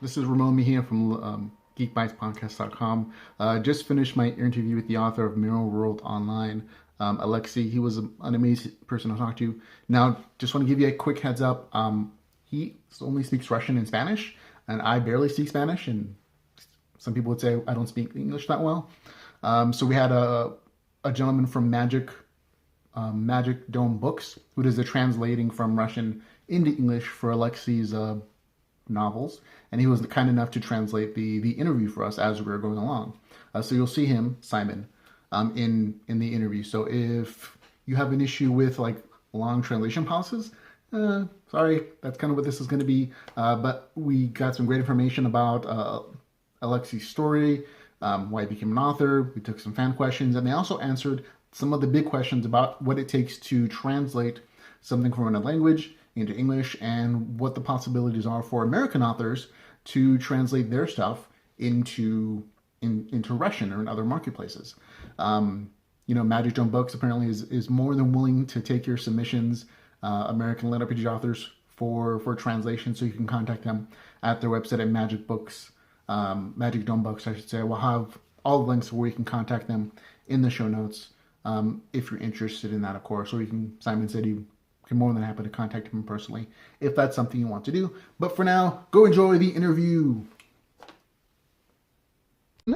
This is Ramon Mejia from Geek Bytes Podcast.com. Just finished my interview with the author of Mirror World Online, Alexey. He was an amazing person to talk to. Now, just want to give you a quick heads up. He only speaks Russian and Spanish, and I barely speak Spanish, and some people would say I don't speak English that well. So we had a gentleman from Magic Dome Books who does the translating from Russian into English for Alexey's novels, and he was kind enough to translate the interview for us as we were going along. So you'll see him, Simon, in the interview. So if you have an issue with like long translation pauses, sorry, that's kind of what this is going to be. But we got some great information about Alexey's story, why he became an author. We took some fan questions, and they also answered some of the big questions about what it takes to translate something from another language into English, and what the possibilities are for American authors to translate their stuff into Russian or in other marketplaces. Magic Dome Books apparently is more than willing to take your submissions, American litRPG authors, for translation. So you can contact them at their website at Magic Dome Books, I should say. We'll have all the links where you can contact them in the show notes if you're interested in that, of course. Or Simon said you can more than happy to contact him personally if that's something you want to do. But for now, go enjoy the interview.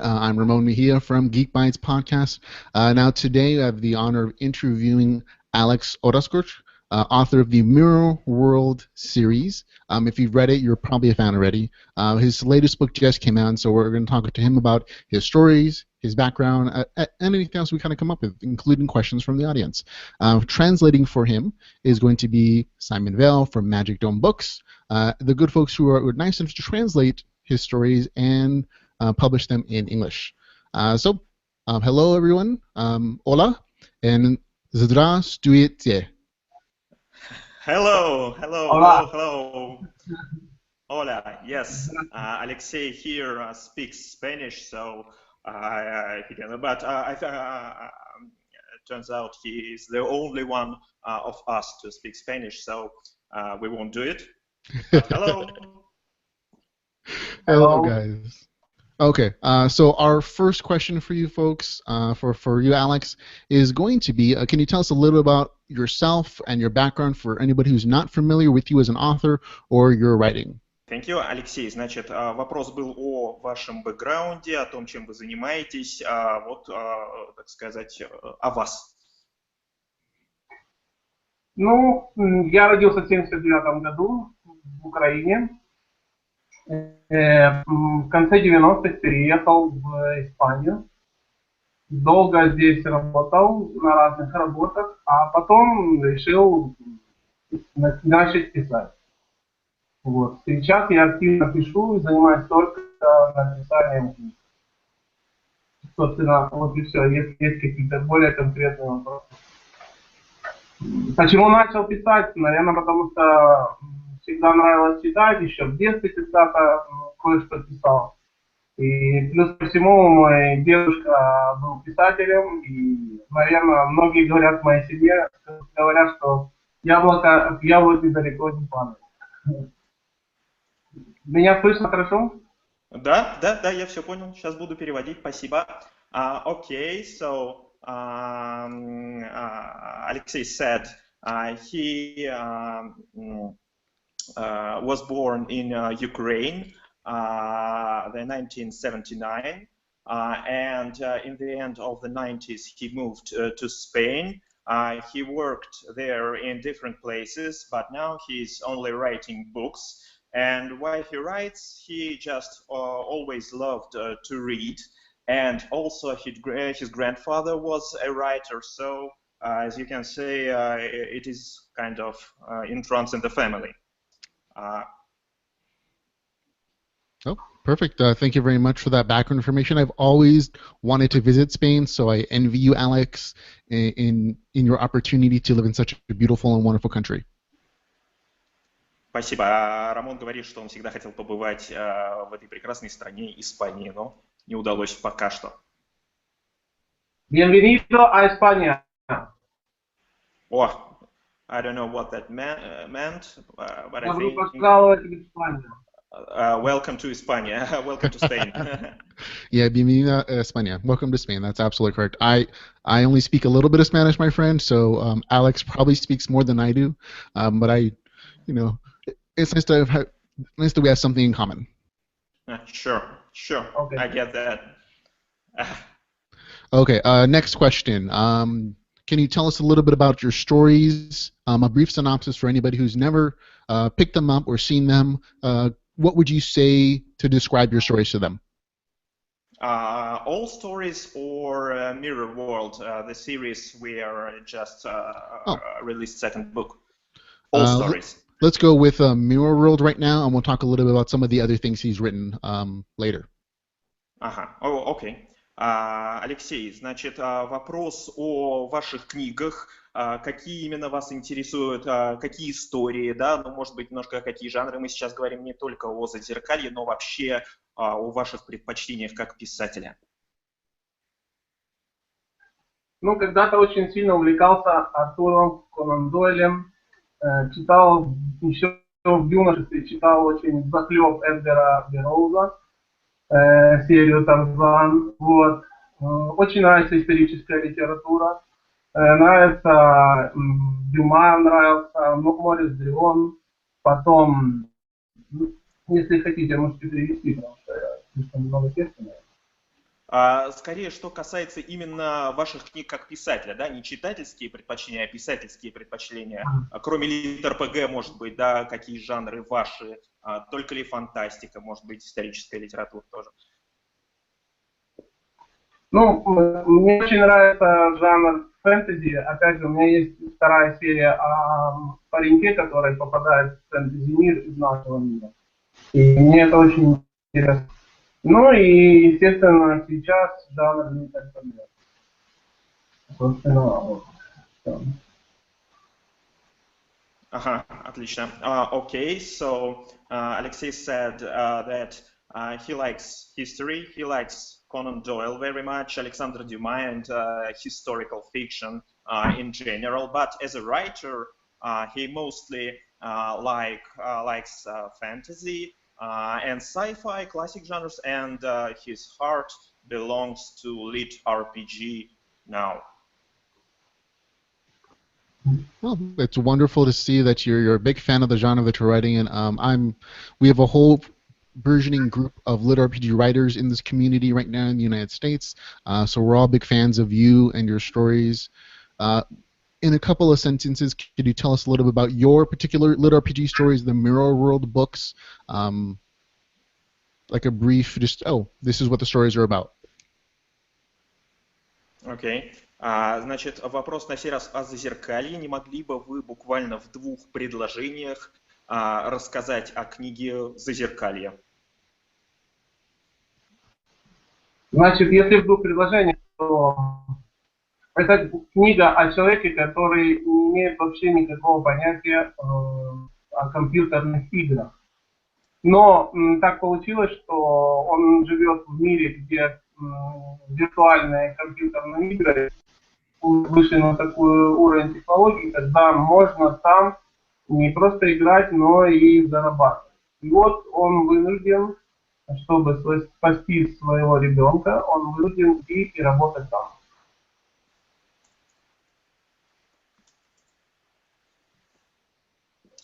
I'm Ramon Mejia from Geek Bytes Podcast. Now today I have the honor of interviewing Alex Osadchuk, author of the Mirror World series. If you've read it, you're probably a fan already. His latest book just came out, so we're going to talk to him about his stories, his background, and anything else we kind of come up with, including questions from the audience. Translating for him is going to be Simon Vale from Magic Dome Books, the good folks who are nice enough to translate his stories and publish them in English. Hello everyone. Hola and zdrah-stu-it-eh. Hello. Hola. Yes, Alexey here speaks Spanish, so but it turns out he is the only one of us to speak Spanish, so we won't do it. Hello. Hello, guys. Okay, so our first question for you folks, for you, Alex, is going to be, can you tell us a little about yourself and your background for anybody who's not familiar with you as an author or your writing? Thank you, Алексей. Значит, вопрос был о вашем бэкграунде, о том, чем вы занимаетесь, так сказать, о вас. Ну, я родился в 1979 году в Украине. В конце 90-х переехал в Испанию. Долго здесь работал на разных работах, а потом решил начать писать. Вот. Сейчас я активно пишу и занимаюсь только написанием книг. Собственно, вот и все. Есть какие-то более конкретные вопросы. Почему начал писать? Наверное, потому что всегда нравилось читать, еще в детстве когда-то кое-что писал. И плюс ко всему, мой дедушка был писателем, и, наверное, многие говорят в моей семье, говорят, что яблоко от яблони далеко не падает. Меня слышно хорошо? Да, я все понял. Сейчас буду переводить. Спасибо. Okay, so Alexey said he was born in Ukraine, the 1979, and in the end of the 90s he moved to Spain. He worked there in different places, but now he's only writing books. And while he writes, he just always loved to read. And also his grandfather was a writer, so as you can say, it is kind of in France in the family. Oh, perfect. Thank you very much for that background information. I've always wanted to visit Spain, so I envy you, Alex, in your opportunity to live in such a beautiful and wonderful country. Спасибо. Рамон говорит, что он всегда хотел побывать в этой прекрасной стране Испании, но не удалось пока что. Bienvenido a España. I don't know what that meant, but I Добро think пожаловать в Испанию. Welcome to España. Welcome to Spain. Yeah, bienvenida a España. Welcome to Spain. That's absolutely correct. I only speak a little bit of Spanish, my friend, so Alex probably speaks more than I do. But it's nice to nice that we have something in common. Sure. Okay. I get that. Okay, next question. Can you tell us a little bit about your stories? A brief synopsis for anybody who's never picked them up or seen them. What would you say to describe your stories to them? All stories or Mirror World, the series where just released second book. All stories. Let's go with Mirror World right now, and we'll talk a little bit about some of the other things he's written later. Окей. Алексей, значит, вопрос о ваших книгах, какие именно вас интересуют, какие истории, да, ну, может быть, немножко какие жанры. Мы сейчас говорим не только о зазеркалье, но вообще о ваших предпочтениях как писателя. Ну, когда-то очень сильно увлекался Артуром Конан Дойлем, читал еще в юношестве, читал очень взахлеб Эдгара Берроуза, серию Тарзан, вот. Очень нравится историческая литература, нравится Дюма, нравился Морис Древон, потом, если хотите, можете перевести, потому что я слишком много текста, наверное. Скорее, что касается именно ваших книг как писателя, да, не читательские предпочтения, а писательские предпочтения. Кроме litRPG, может быть, да, какие жанры ваши, только ли фантастика, может быть, историческая литература тоже. Ну, мне очень нравится жанр фэнтези. Опять же, у меня есть вторая серия о пареньке, который попадает в фэнтези-мир из нашего мира. И мне это очень интересно. Ну и, естественно, сейчас жанр litRPG. Собственно, вот. Отлично. Okay, so Alexey said that he likes history, he likes Conan Doyle very much, Alexandre Dumas, and historical fiction in general. But as a writer, he mostly likes fantasy and sci-fi, classic genres, and his heart belongs to litRPG now. Well, it's wonderful to see that you're a big fan of the genre that you're writing in. We have a whole versioning group of litRPG writers in this community right now in the United States. So we're all big fans of you and your stories. In a couple of sentences, could you tell us a little bit about your particular litRPG stories, the Mirror World books? Like a brief, this is what the stories are about. Okay. Значит, вопрос на сей раз о зазеркалье. Не могли бы вы буквально в двух предложениях рассказать о книге «Зазеркалье»? Значит, если в двух предложениях, то это книга о человеке, который не имеет вообще никакого понятия о компьютерных играх. Но так получилось, что он живет в мире, где виртуальные компьютерные игры вышли на такой уровень технологий, когда можно там не просто играть, но и зарабатывать. И вот он вынужден, чтобы спасти своего ребенка, он вынужден идти и работать там.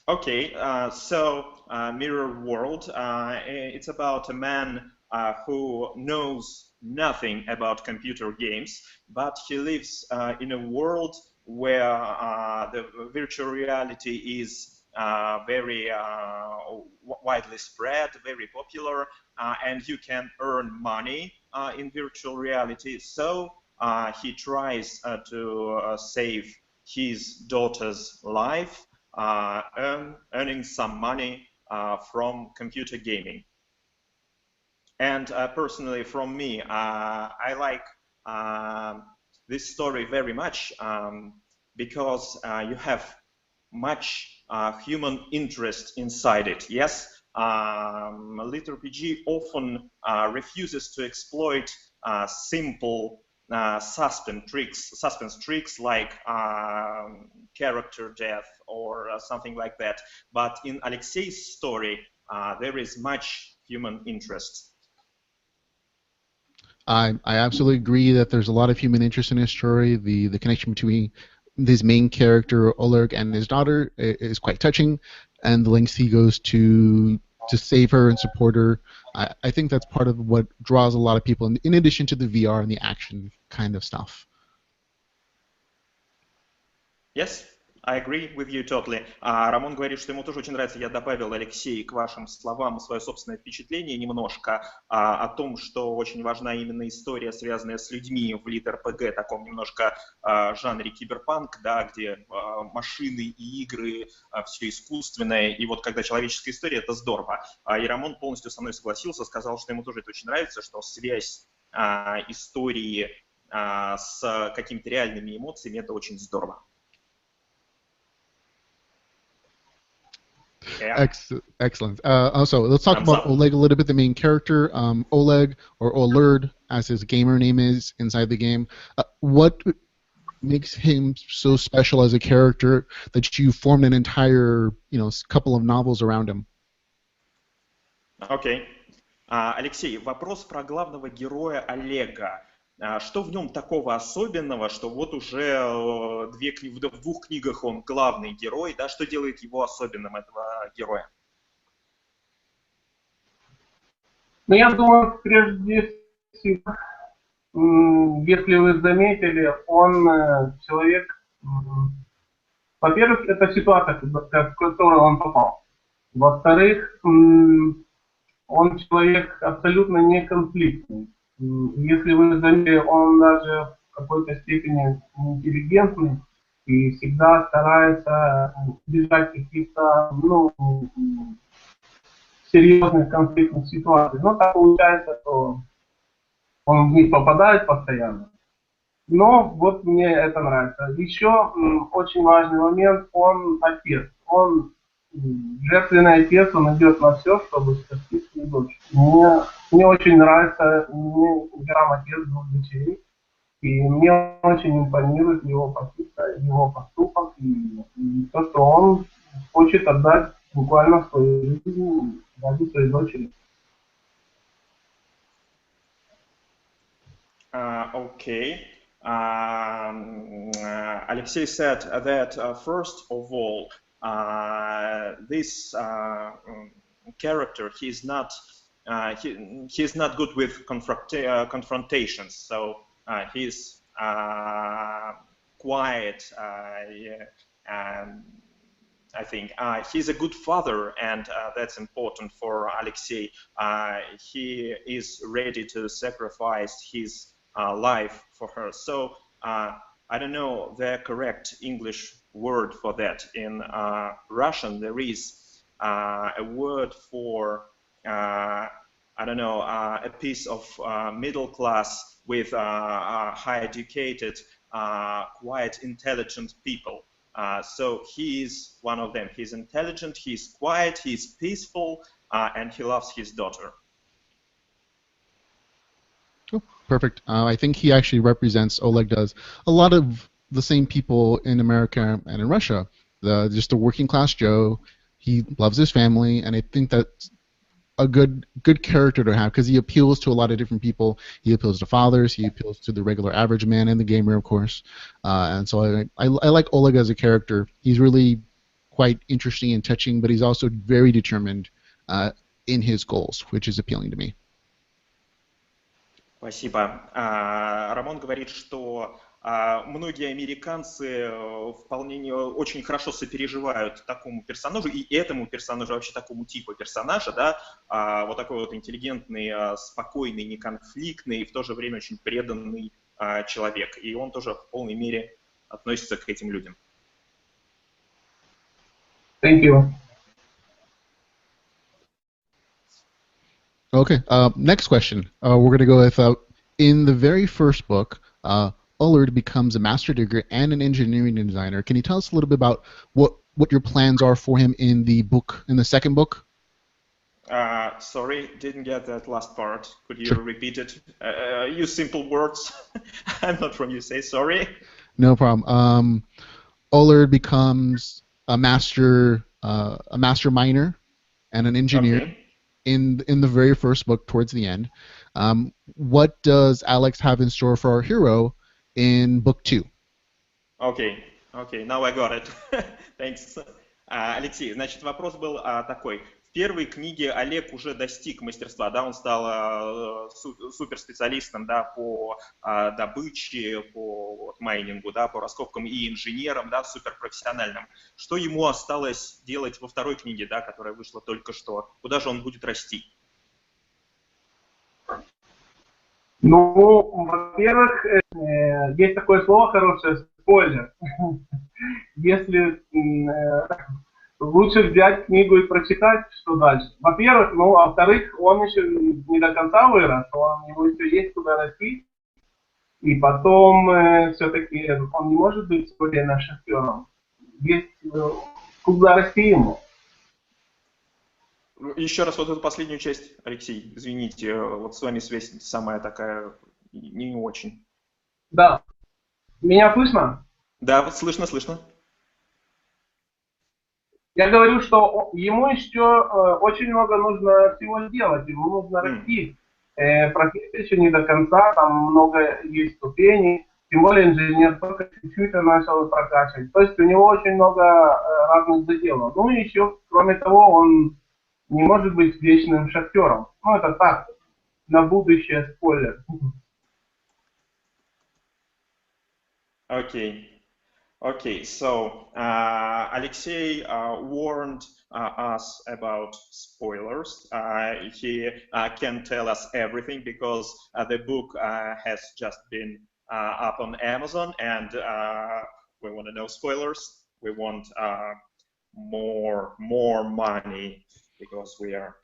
Okay, so Mirror World, it's about a man who knows nothing about computer games, but he lives in a world where the virtual reality is very widely spread, very popular, and you can earn money in virtual reality. So he tries to save his daughter's life, earning some money from computer gaming. And personally, from me, I like this story very much because you have much human interest inside it. Yes, litRPG often refuses to exploit simple suspense tricks like character death or something like that. But in Alexey's story, there is much human interest. I absolutely agree that there's a lot of human interest in his story. The connection between his main character Oleg and his daughter is quite touching, and the lengths he goes to save her and support her. I think that's part of what draws a lot of people, in addition to the VR and the action kind of stuff. Yes, I agree with you totally. Рамон говорит, что ему тоже очень нравится. Я добавил, Алексей, к вашим словам свое собственное впечатление немножко о том, что очень важна именно история, связанная с людьми в litRPG, таком немножко жанре киберпанк, да, где машины и игры, все искусственное, и вот когда человеческая история, это здорово. И Рамон полностью со мной согласился, сказал, что ему тоже это очень нравится, что связь истории с какими-то реальными эмоциями, это очень здорово. Yeah. Excellent. Also, let's talk about Oleg a little bit, the main character. Oleg, or Olerd, as his gamer name is inside the game. What makes him so special as a character that you formed an entire, couple of novels around him? Okay. Алексей, вопрос про главного героя Олега. Что в нем такого особенного, что вот уже в двух книгах он главный герой, да, что делает его особенным, этого героя? Ну, я думаю, прежде всего, если вы заметили, он человек, во-первых, это ситуация, в которую он попал. Во-вторых, он человек абсолютно не конфликтный. Если вы заметили, он даже в какой-то степени интеллигентный и всегда старается избежать каких-то серьезных конфликтных ситуаций. Но так получается, что он в них попадает постоянно. Но вот мне это нравится. Еще очень важный момент, он отец. Он жертвенный отец, он идет на все, чтобы спасти свою дочь. Мне очень нравится, мне грамм отец двух дочерей, и мне очень импонирует его позиция, его поступок, и то, что он хочет отдать буквально свою жизнь ради своей дочери. Okay. Alexey said that first of all, this character, he's not good with confrontations, so he's quiet. I think he's a good father, and that's important for Alexey. He is ready to sacrifice his life for her. So I don't know the correct English word for that. In Russian, there is a word for a piece of middle class with high educated, quite intelligent people. So he is one of them. He's intelligent, he's quiet, he's peaceful, and he loves his daughter. Oh, perfect. I think he actually represents, Oleg does, a lot of the same people in America and in Russia. Just a working class Joe. He loves his family, and I think that's a good character to have because he appeals to a lot of different people. He appeals to fathers. He appeals to the regular average man and the gamer, of course. And so I like Oleg as a character. He's really quite interesting and touching, but he's also very determined in his goals, which is appealing to me. Спасибо. Рамон говорит, что многие американцы вполне очень хорошо сопереживают такому персонажу и этому персонажу, вообще такому типу персонажа, да, вот такой вот интеллигентный, спокойный, неконфликтный и в то же время очень преданный человек. И он тоже в полной мере относится к этим людям. Thank you. Okay, next question. We're going to go with, in the very first book, Ullard becomes a master digger and an engineering designer. Can you tell us a little bit about what your plans are for him in the second book? Sorry, didn't get that last part. Could you repeat it? Use simple words. I'm not from USA, sorry. No problem. Ullard becomes a master miner and an engineer Okay. in the very first book towards the end. What does Alex have in store for our hero in book 2? Окей, окей, now I got it. Thanks. Алексей, значит, вопрос был такой. В первой книге Олег уже достиг мастерства, да, он стал суперспециалистом, да, по добыче, по вот, майнингу, да, по раскопкам и инженером, да, суперпрофессиональным. Что ему осталось делать во второй книге, да, которая вышла только что? Куда же он будет расти? Ну, во-первых, есть такое слово хорошее, спойлер. Если лучше взять книгу и прочитать, что дальше. Во-первых, ну, а во-вторых, он еще не до конца вырос, ему еще есть куда расти. И потом все-таки он не может быть спокойно шахтером. Есть куда расти ему. Еще раз вот эту последнюю часть, Алексей, извините, вот с вами связь самая такая не очень. Да. Меня слышно? Да, вот слышно, слышно. Я говорю, что ему еще очень много нужно всего сделать, ему нужно расти. Профессия еще не до конца, там много есть ступеней, тем более инженер только чуть-чуть начал прокачивать. То есть у него очень много разных заделов. Ну и еще, кроме того, он не может быть вечным шахтером. Ну это так, на будущее спойлер. Okay. Okay, so Alexey warned us about spoilers. He can't tell us everything because the book has just been up on Amazon, and we want to know spoilers. We want more money because we are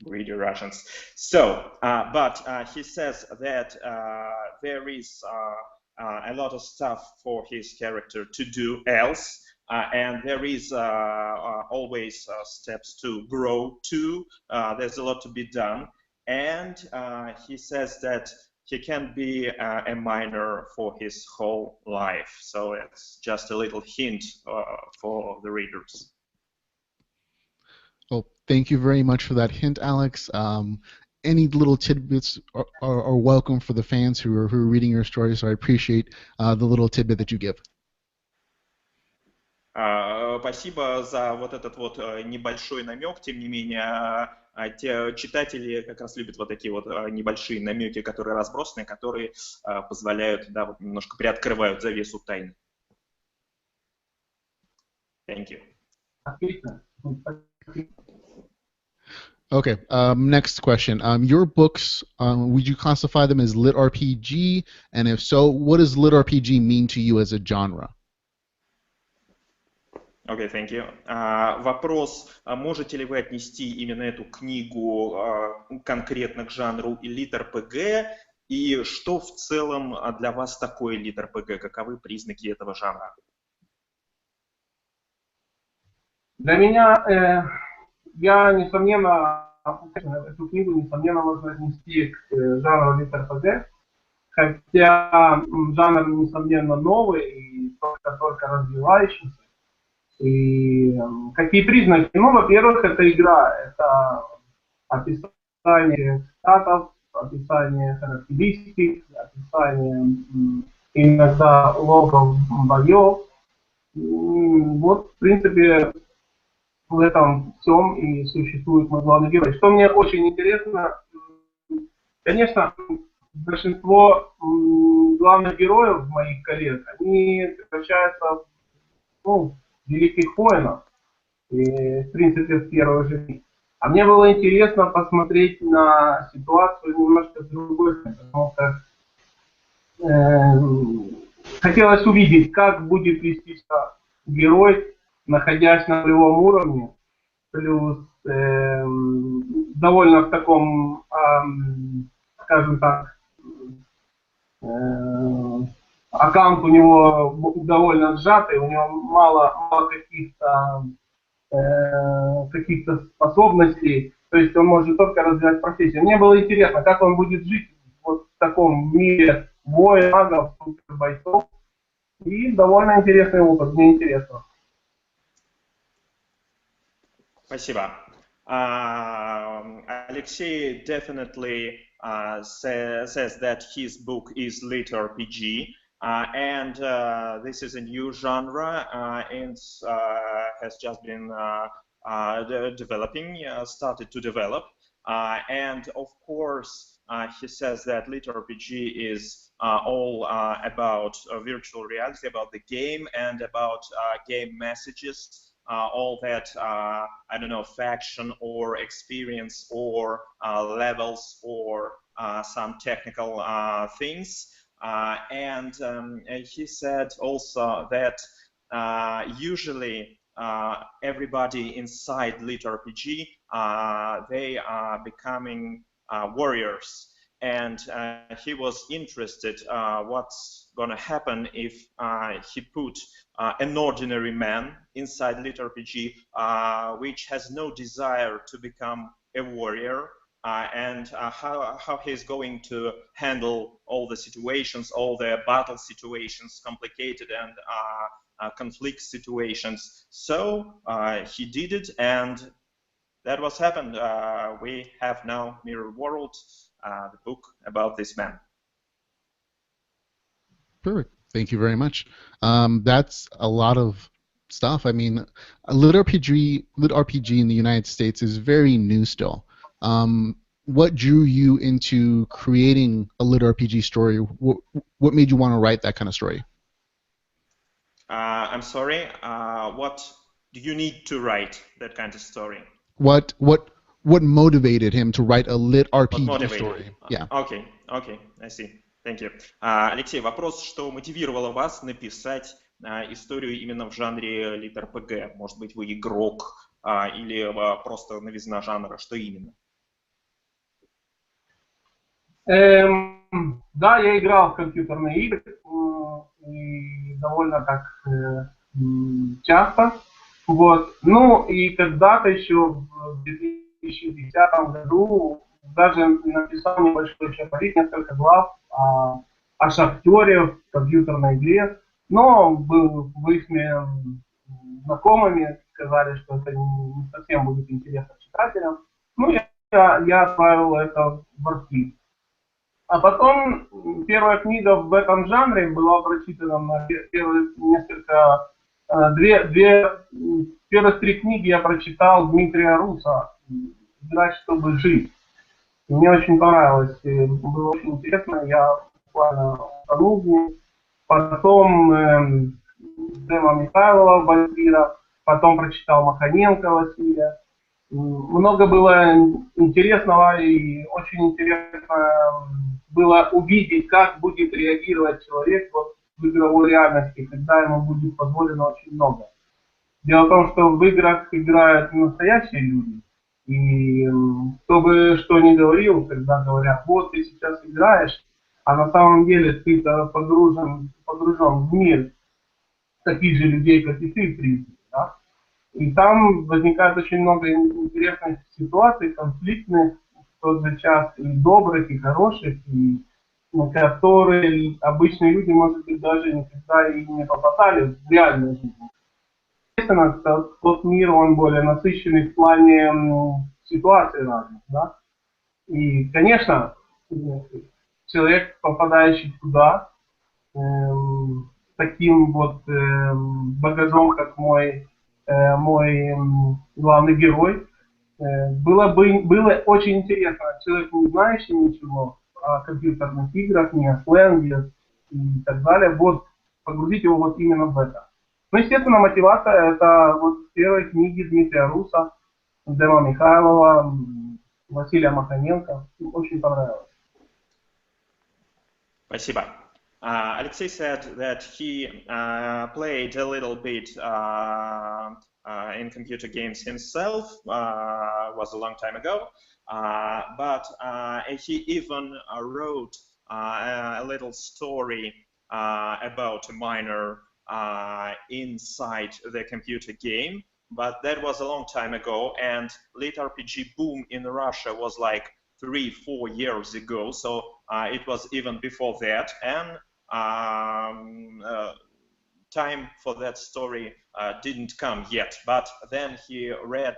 greedy Russians. So, but he says that there is a lot of stuff for his character to do else, and there is always steps to grow to. There's a lot to be done, and he says that he can be a miner for his whole life. So it's just a little hint for the readers. Well, thank you very much for that hint, Alex. Any little tidbits are welcome for the fans who are reading your story, so I appreciate the little tidbit that you give. Спасибо за вот этот вот небольшой намек, тем не менее, те читатели как раз любят вот такие вот небольшие намеки, которые разбросаны, которые позволяют, да, вот немножко приоткрывают завесу тайны. Thank you. Отлично. Okay, next question. Your books, would you classify them as litRPG? And if so, what does litRPG mean to you as a genre? Okay, thank you. Вопрос, можете ли вы отнести именно эту книгу конкретно к жанру litRPG? И что в целом для вас такое litRPG? Каковы признаки этого жанра? Для меня... Я, несомненно, эту книгу, несомненно, можно отнести к жанру litRPG, хотя жанр, несомненно, новый и только развивающийся. И какие признаки? Ну, во-первых, это игра, это описание статов, описание характеристик, описание иногда логов боев. Вот, в принципе, в этом всем и существует мой главный герой. Что мне очень интересно, конечно, большинство главных героев моих коллег, они превращаются в великих воинов, и, в принципе, в первой жизни. А мне было интересно посмотреть на ситуацию немножко с другой стороны, потому что хотелось увидеть, как будет вести себя герой, находясь на полевом уровне, плюс довольно в таком, скажем так, аккаунт у него довольно сжатый, у него мало каких-то способностей, то есть он может только развивать профессию. Мне было интересно, как он будет жить вот в таком мире воинов, магов, бойцов, и довольно интересный опыт, мне интересно. Спасибо. Alexey definitely says that his book is litRPG, and this is a new genre and has just been started to develop. And of course, he says that litRPG is all about virtual reality, about the game and about game messages. All that, I don't know, faction or experience or levels or some technical things. And he said also that usually everybody inside litRPG, they are becoming warriors. And he was interested what's going to happen if he put an ordinary man inside litRPG which has no desire to become a warrior, and how he's going to handle all the situations, all the battle situations, complicated and conflict situations. So he did it, and that was happened. We have now Mirror World, the book about this man. Perfect. Thank you very much. That's a lot of stuff. I mean, litRPG in the United States is very new still. What drew you into creating a litRPG story? What made you want to write that kind of story? I'm sorry. What do you need to write that kind of story? What motivated him to write a litRPG story? Yeah. Okay, I see. Thank you. Алексей, вопрос, что мотивировало вас написать историю именно в жанре litRPG? Может быть, вы игрок или просто новизна жанра? Что именно? Да, я играл в компьютерные игры и довольно так часто. Вот. Ну и когда-то еще в 2010 году даже написал небольшой чапарик, несколько глав о шахтере в компьютерной игре, но был выяснен знакомыми, сказали, что это не совсем будет интересно читателям. Ну, я отправил это в архив. А потом первая книга в этом жанре была прочитана на первые первых 3 книги я прочитал Дмитрия Руса «Играть, чтобы жить». Мне очень понравилось, было очень интересно, я буквально утонул в ней. Потом Дэма Михайлова Вампира, потом прочитал Маханенко Василия. Много было интересного, и очень интересно было увидеть, как будет реагировать человек вот в игровой реальности, когда ему будет позволено очень много. Дело в том, что в играх играют настоящие люди, и кто бы что ни говорил, когда говорят, вот ты сейчас играешь, а на самом деле ты погружен в мир таких же людей, как и ты, в принципе, да? И там возникает очень много интересных ситуаций, конфликтных, в тот же час и добрых, и хороших, и на которые обычные люди, может быть, даже никогда и не попадали в реальную жизнь. Естественно, тот мир, он более насыщенный в плане ситуаций разных, да. И, конечно, человек, попадающий туда, таким вот багажом, как мой главный герой, было очень интересно. Человек, не знающий ничего о компьютерных играх, ни о сленге и так далее, вот погрузить его вот именно в это. Ну, естественно, мотивация — это вот первые книги Дмитрия Руса, Дэма Михайлова, Василия Маханенко. Очень понравилось. Спасибо. Alexey said that he played a little bit in computer games himself, was a long time ago, but he even wrote a little story about a miner inside the computer game, but that was a long time ago, and litRPG boom in Russia was like 3-4 years ago, so it was even before that. And time for that story didn't come yet. But then he read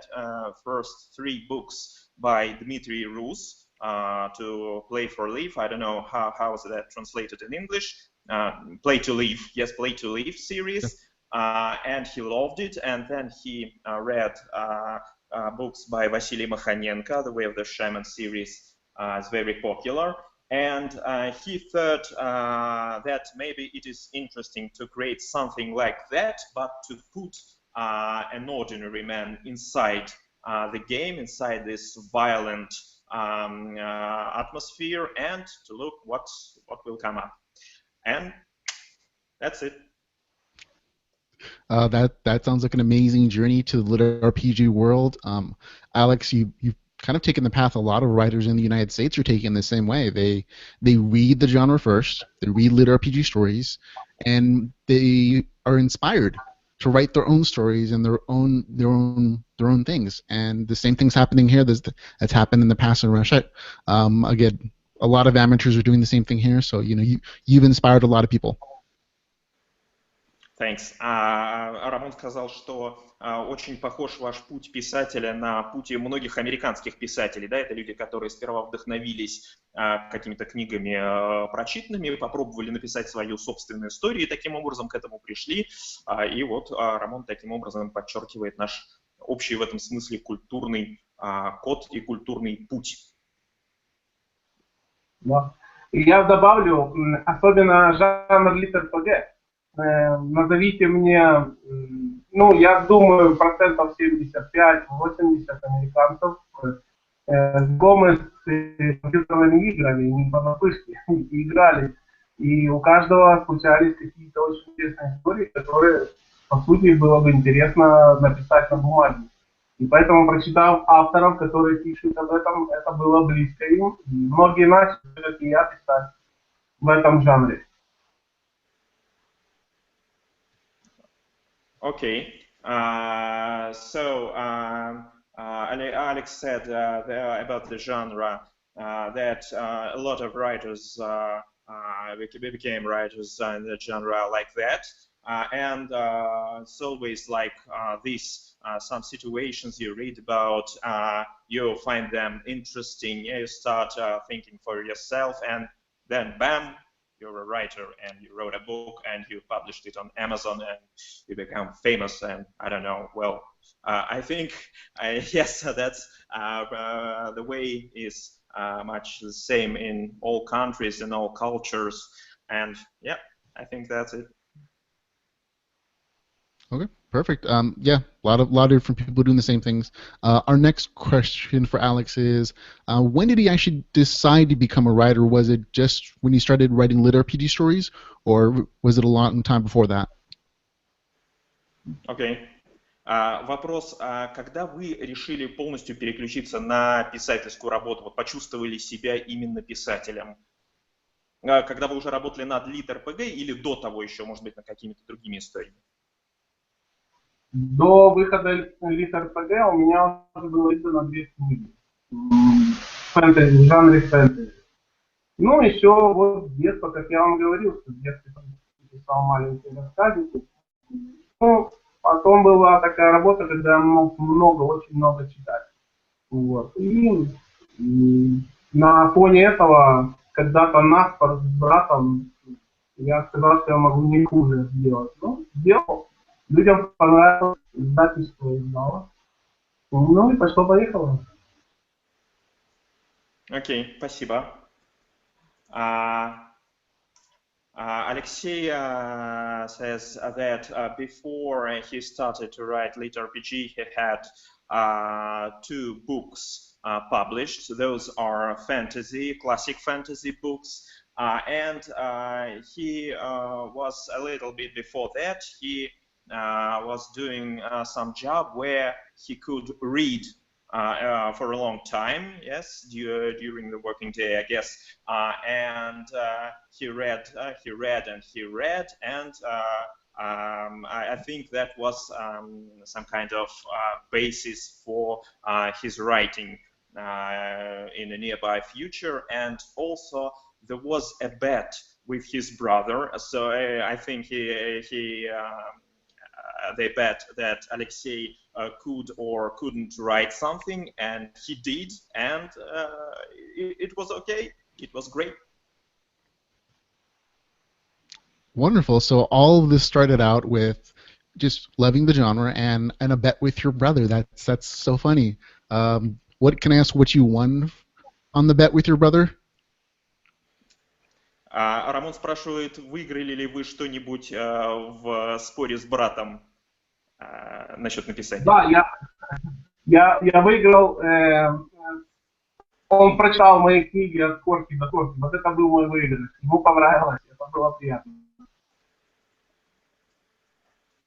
first 3 books by Dmitry Rus, To Play for Live. I don't know how is that translated in English. Play to Live, yes, Play to Live series. And he loved it. And then he read books by Vasily Makhanenko, The Way of the Shaman series is very popular. And he thought that maybe it is interesting to create something like that, but to put an ordinary man inside the game, inside this violent atmosphere, and to look what will come up. And that's it. That sounds like an amazing journey to the litRPG world. Alex, you've kind of taken the path a lot of writers in the United States are taking the same way. They read the genre first, they read litRPG stories, and they are inspired to write their own stories and their own things. And the same thing's happening here. That's happened in the past in Russia. Again, a lot of amateurs are doing the same thing here. So you've inspired a lot of people. Thanks. Рамон сказал, что очень похож ваш путь писателя на путь многих американских писателей. Да? Это люди, которые сперва вдохновились какими-то книгами прочитанными, попробовали написать свою собственную историю и таким образом к этому пришли. И вот Рамон таким образом подчеркивает наш общий в этом смысле культурный код и культурный путь. Да. И я добавлю, особенно жанр litRPG. Назовите мне, я думаю, 75-80% американцев знакомы с компьютерными играми, не понаслышке, играли. И у каждого случались какие-то очень интересные истории, которые, по сути, было бы интересно написать на бумаге. И поэтому, прочитав авторов, которые пишут об этом, это было близко им. И многие начали, как и я, писать в этом жанре. Okay, so Alex said about the genre that a lot of writers became writers in the genre like that, and it's always like this. Some situations you read about, you find them interesting, you start thinking for yourself, and then bam, you're a writer and you wrote a book and you published it on Amazon and you become famous. And I don't know, well, I think, yes, that's the way is much the same in all countries and all cultures. And yeah, I think that's it. Okay, perfect. Yeah, a lot of different people doing the same things. Our next question for Alex is, when did he actually decide to become a writer? Was it just when he started writing litRPG stories, or was it a long time before that? Okay. Вопрос, когда вы решили полностью переключиться на писательскую работу, вот почувствовали себя именно писателем? Когда вы уже работали над litRPG или до того еще, может быть, над какими-то другими историями? До выхода litRPG у меня уже было издано 2 книги. Фэнтези, в жанре фэнтези. Ну, еще вот с детства, как я вам говорил, что в детстве писал маленькие рассказики. Ну, потом была такая работа, когда я мог очень много читать. Вот. И на фоне этого, когда-то наспор с братом, я сказал, что я могу не хуже сделать. Ну, сделал. Людям понравилось, издательство издало. Ну и пошло-поехало. Окей, спасибо. Alexey says that before he started to write litRPG, he had 2 books published. Those are classic fantasy books. And he was a little bit before that, he was doing some job where he could read for a long time, yes, during the working day, I guess, and he read, and I think that was some kind of basis for his writing in the nearby future. And also there was a bet with his brother. So I think they bet that Alexey could or couldn't write something, and he did, and it was okay. It was great. Wonderful. So all of this started out with just loving the genre and a bet with your brother. That's so funny. What can I ask? What you won on the bet with your brother? Рамон спрашивает, выиграли ли вы что-нибудь в споре с братом насчет написания? Да, я выиграл. Он прочитал мои книги от корки до корки. Вот это был мой выигрыш. Ему понравилось, это было приятно.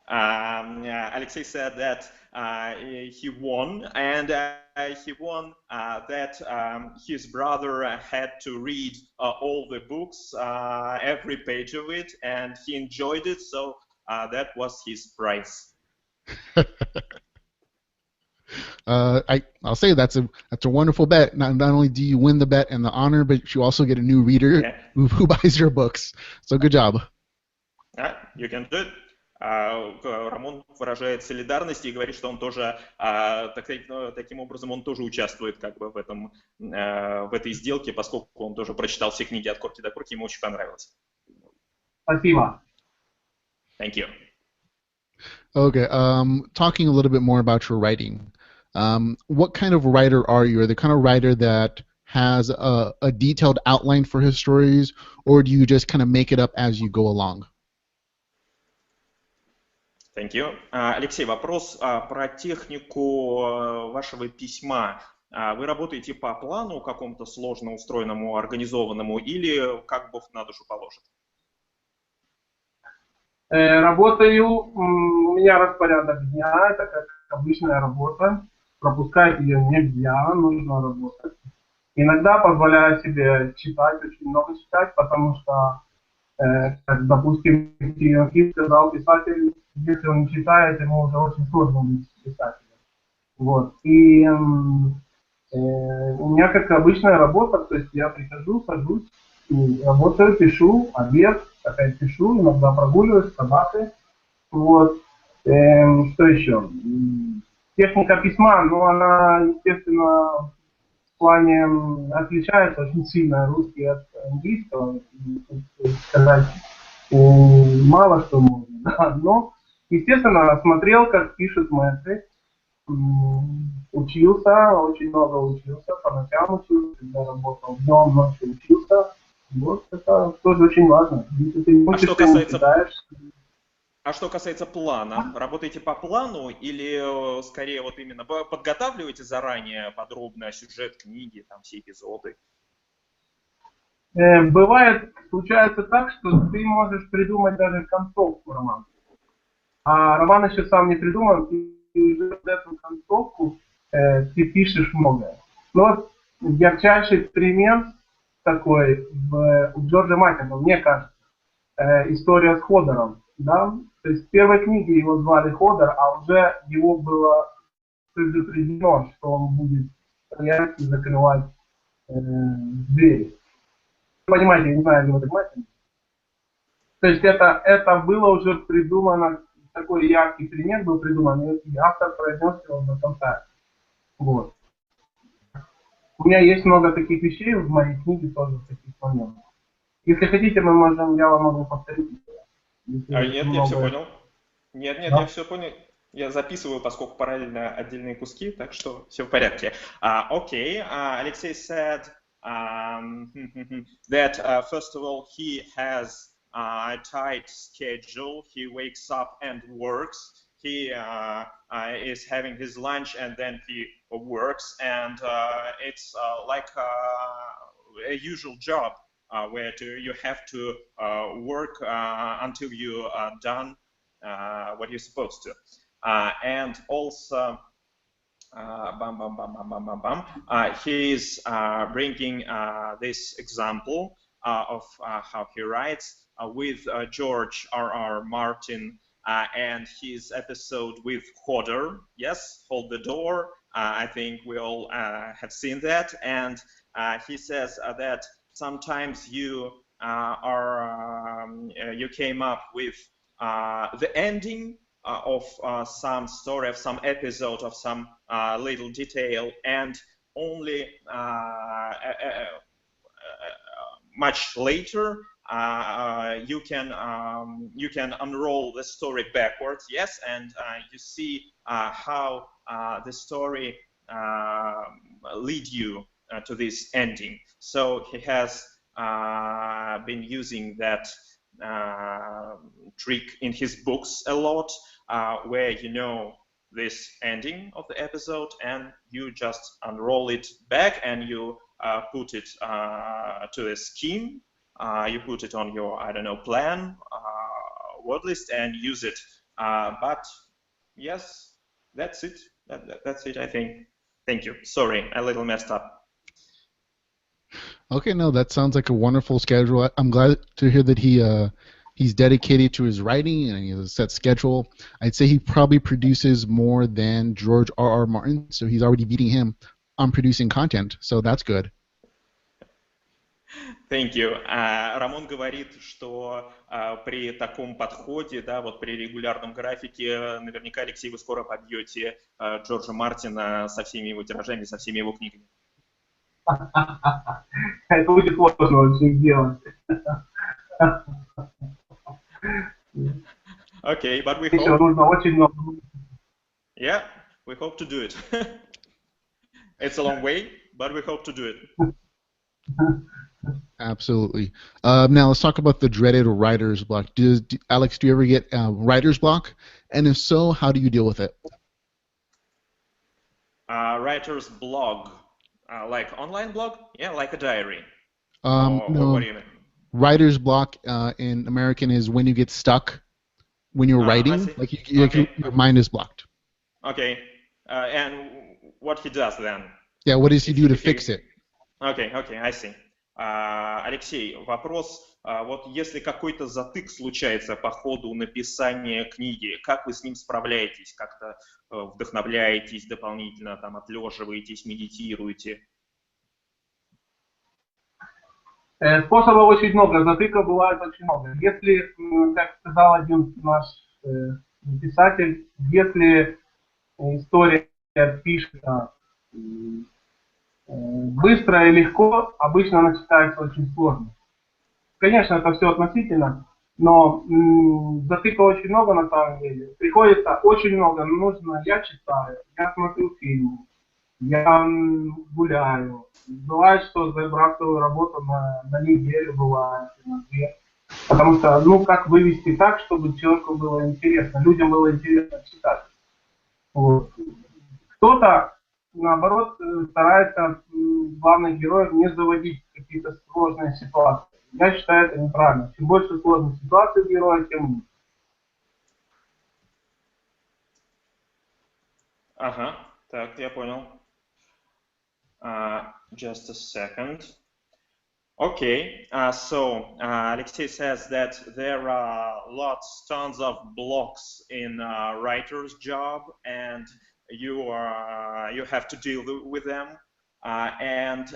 Alexey said that he won, and he won that his brother had to read all the books, every page of it, and he enjoyed it, so that was his prize. I'll say that's a wonderful bet. Not only do you win the bet and the honor, but you also get a new reader who buys your books. So good job. You can do it. Рамон выражает солидарность и говорит, что он тоже таким образом он тоже участвует как бы в этой сделке, поскольку он тоже прочитал все книги от корки до корки, ему очень понравилось. Спасибо. Thank you. Okay, talking a little bit more about your writing. What kind of writer are you? Are you the kind of writer that has a detailed outline for his stories, or do you just kind of make it up as you go along? Thank you. Алексей, вопрос про технику вашего письма. Вы работаете по плану какому-то сложно устроенному, организованному, или как Бог на душу положит? Работаю, у меня распорядок дня, это как обычная работа. Пропускать ее нельзя, нужно работать. Иногда позволяю себе читать, очень много читать, потому что, как, допустим, сказал писатель, если он не читает, ему уже очень сложно быть писателем. Вот. И у меня как обычная работа, то есть я прихожу, сажусь, работаю, пишу, обед, опять пишу, иногда прогуливаюсь с собакой. Вот. Что еще? Техника письма, ну, она, естественно, в плане отличается очень сильно русский от английского. Сказать мало что можно, да, но, естественно, смотрел, как пишут мэтры, учился, очень много учился, по ночам учился, когда работал, днем, ночью учился. Вот это тоже очень важно. Если ты не учишься, не читаешь. А что касается плана, работаете по плану или скорее вот именно подготавливаете заранее подробно сюжет книги, там все эпизоды? Бывает, случается так, что ты можешь придумать даже концовку романа. А роман еще сам не придуман, и уже в эту концовку ты пишешь многое. Но вот ярчайший пример такой у Джорджа Мартина, мне кажется, история с Ходором. Да? То есть в первой книге его звали Ходор, а уже его было предупреждено, что он будет стоять и закрывать двери. Понимаете, я не знаю, если вы понимаете. То есть это было уже придумано, такой яркий пример был придуман, и автор произнес его до конца. Вот. У меня есть много таких вещей в моей книге тоже, таких моментов. Если хотите, я вам могу повторить. Нет, я все понял. Нет, я все понял. Я записываю, поскольку параллельно отдельные куски, так что все в порядке. Okay, Alexey said that first of all he has a tight schedule. He wakes up and works. He is having his lunch and then he works, and it's like a usual job. Where you have to work until you are done what you're supposed to. And also, he's bringing this example of how he writes with George R.R. Martin and his episode with Hodor. Yes, Hold the Door. I think we all have seen that. And he says that sometimes you you came up with the ending of some story, of some episode, of some little detail, and only much later you can unroll the story backwards, yes, and you see how the story lead you to this ending. So he has been using that trick in his books a lot, where you know this ending of the episode and you just unroll it back and you put it to a scheme, you put it on your, I don't know, plan, word list, and use it. But yes, that's it. That's it, I think. Thank you. Sorry, a little messed up. Okay, no, that sounds like a wonderful schedule. I'm glad to hear that he's dedicated to his writing and he has a set schedule. I'd say he probably produces more than George R.R. Martin, so he's already beating him on producing content, so that's good. Thank you. Рамон говорит, что при таком подходе, да, вот при регулярном графике, наверняка, Алексей, вы скоро побьете Джорджа Мартина со всеми его тиражами, со всеми его книгами. Это будет сложно очень сделать. Okay, but we Еще hope. нужно очень много. Yeah, we hope to do it. It's a long way, but we hope to do it. Absolutely. Now let's talk about the dreaded writer's block. Alex, do you ever get writer's block? And if so, how do you deal with it? Writer's blog, like online blog? Yeah, like a diary. No, what do you mean? Writer's block in American is when you get stuck when you're writing, like your mind is blocked. Okay. And what he does then? Yeah, what does he do to fix it? Okay, I see. Алексей, вопрос, вот если какой-то затык случается по ходу написания книги, как вы с ним справляетесь? Как-то вдохновляетесь дополнительно, там, отлеживаетесь, медитируете? Способов очень много, затыков бывает очень много. Если, как сказал один наш писатель, если история пишется быстро и легко, обычно она читается очень сложно. Конечно, это все относительно, но затыков очень много на самом деле. Приходится очень много, нужно, я читаю, я смотрю фильмы, я гуляю. Бывает, что забрасываю работу на неделю, бывает, на 2. Потому что, как вывести так, чтобы человеку было интересно, людям было интересно читать. Вот. Кто-то, наоборот, старается главных героев не заводить в какие-то сложные ситуации. Я считаю, это неправильно. Чем больше сложных ситуаций у героя, тем лучше. Ага, так, я понял. Just a second. Okay, so Alexey says that there are tons of blocks in a writer's job, and you have to deal with them. And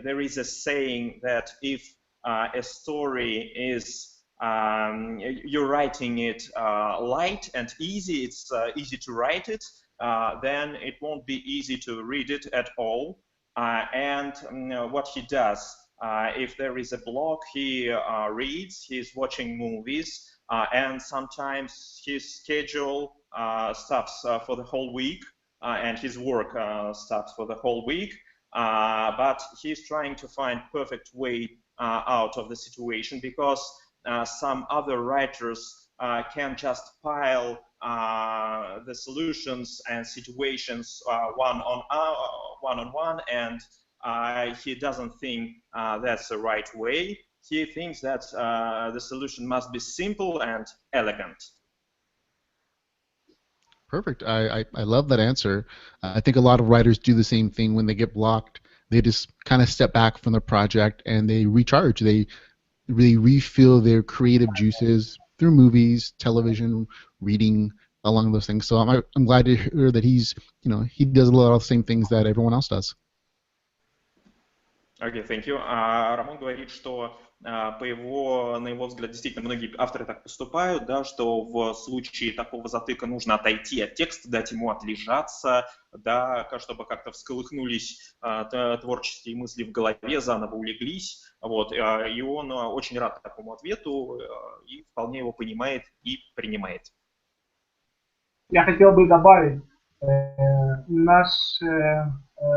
there is a saying that if a story is you're writing it light and easy, it's easy to write it, then it won't be easy to read it at all. And what he does, if there is a block, he reads, he's watching movies, and sometimes his schedule stops for the whole week, and his work stops for the whole week, but he's trying to find perfect way out of the situation, because some other writers can just pile the solutions and situations one on one, and he doesn't think that's the right way. He thinks that the solution must be simple and elegant. Perfect. I love that answer. I think a lot of writers do the same thing when they get blocked. They just kind of step back from the project and they recharge. They really refill their creative juices through movies, television, reading, along those things. So I'm glad to hear that he does a lot of the same things that everyone else does. Okay, thank you. Рамон говорит, что на его взгляд, действительно многие авторы так поступают, да, что в случае такого затыка нужно отойти от текста, дать ему отлежаться, да, чтобы как-то всколыхнулись творческие мысли в голове, заново улеглись. Вот, и он очень рад такому ответу и вполне его понимает и принимает. Я хотел бы добавить, наш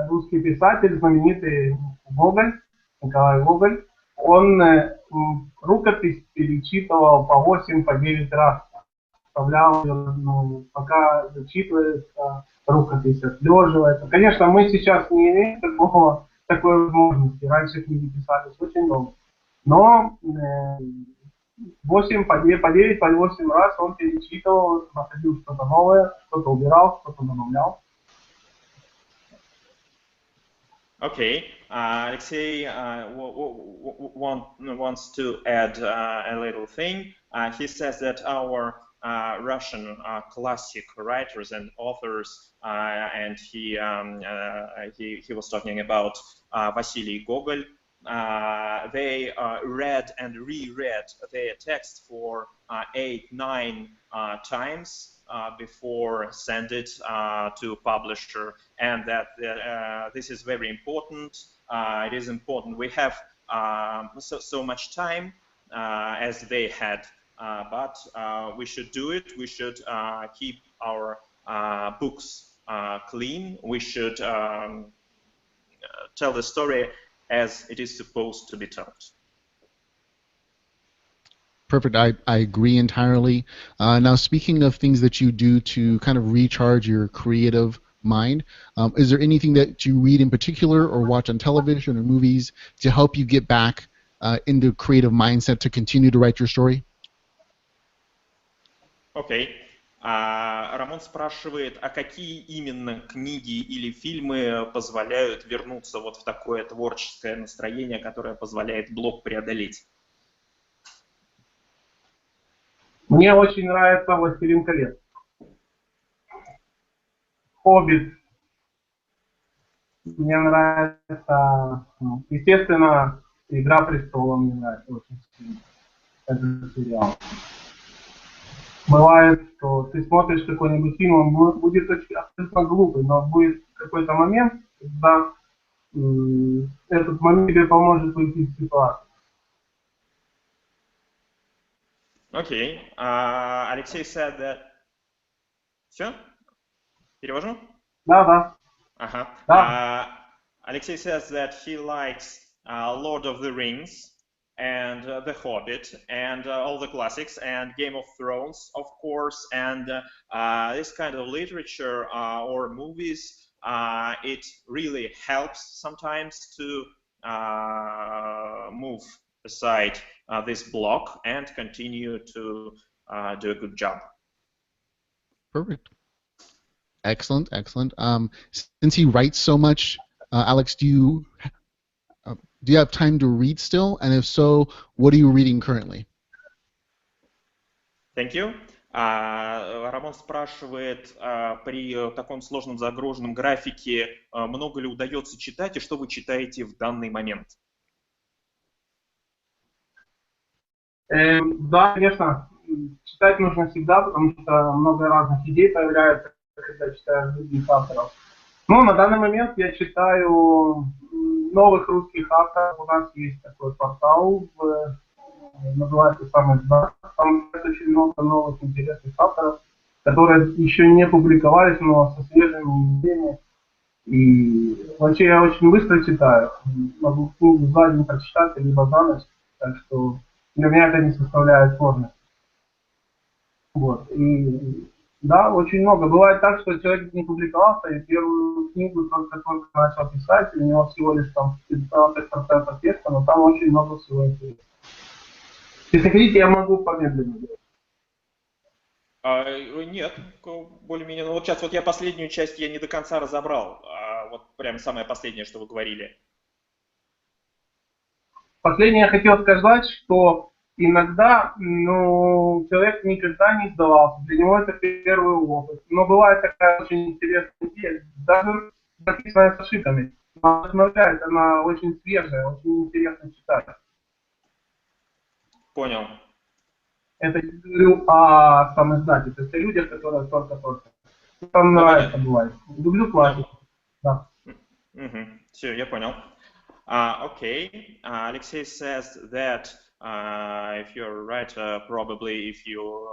русский писатель, знаменитый Гоголь, Николай Гоголь, он рукопись перечитывал по 8, по 9 раз. Вставлял ее, пока зачитывается, рукопись отлеживается. Конечно, мы сейчас не имеем такой возможности. Раньше книги писались очень долго. Но 8, по 9, по 8 раз он перечитывал, находил что-то новое, что-то убирал, что-то добавлял. Okay, Alexey wants to add a little thing. He says that our Russian classic writers and authors, and he was talking about Vasily Gogol. They read and reread their text for 8, 9 times before send it to publisher, and that this is very important. It is important. We have so much time as they had, but we should do it. We should keep our books clean. We should tell the story as it is supposed to be told. Perfect. I agree entirely. Now, speaking of things that you do to kind of recharge your creative mind, is there anything that you read in particular or watch on television or movies to help you get back into creative mindset to continue to write your story? Okay. Рамон спрашивает, а какие именно книги или фильмы позволяют вернуться вот в такое творческое настроение, которое позволяет блок преодолеть? Мне очень нравится «Властелин колец», «Хоббит». Мне нравится, естественно, «Игра престолов» мне нравится очень сильно. Это сериал. Бывает, что ты смотришь какой-нибудь фильм, он будет очень абсолютно глупый, но будет какой-то момент, когда этот момент тебе поможет выйти из ситуации. Okay. Alexey said that... Все? Перевожу? Да. Uh-huh. Да. Alexey says that he likes Lord of the Rings and The Hobbit and all the classics and Game of Thrones, of course, and this kind of literature or movies. It really helps sometimes to move aside this block and continue to do a good job. Perfect. Excellent. Since he writes so much, Alex, do you have time to read still? And if so, what are you reading currently? Thank you. Рамон спрашивает, при таком сложном загруженном графике, много ли удается читать и что вы читаете в данный момент? Да, конечно, читать нужно всегда, потому что много разных идей появляется, когда читаешь других авторов. Ну, на данный момент я читаю новых русских авторов. У нас есть такой портал, называется «Самый здрah-stu-it-eh». Там очень много новых интересных авторов, которые еще не публиковались, но со свежими идеями. И вообще я очень быстро читаю. Могу книгу за день прочитать, либо за ночь. Так что для меня это не составляет сложности. Вот. И да, очень много. Бывает так, что человек не публиковался, и первую книгу только начал писать, и у него всего лишь там 15% текста, но там очень много всего интересного. Если хотите, я могу помедленнее делать. Нет, более-менее. Ну вот сейчас вот я последнюю часть я не до конца разобрал. Вот прям самое последнее, что вы говорили. Последнее я хотел сказать, что иногда человек никогда не сдавался. Для него это первый опыт. Но бывает такая очень интересная идея, даже написанная с ошибками. вдохновляет, она очень свежая, очень интересно читать. Понял. Это я говорю о самоиздате, то есть о людях, которые только-только. Там нравится, понятно. бывает. Люблю классику, да. Все, я понял. Okay. Alexey says that if you're a writer, probably if you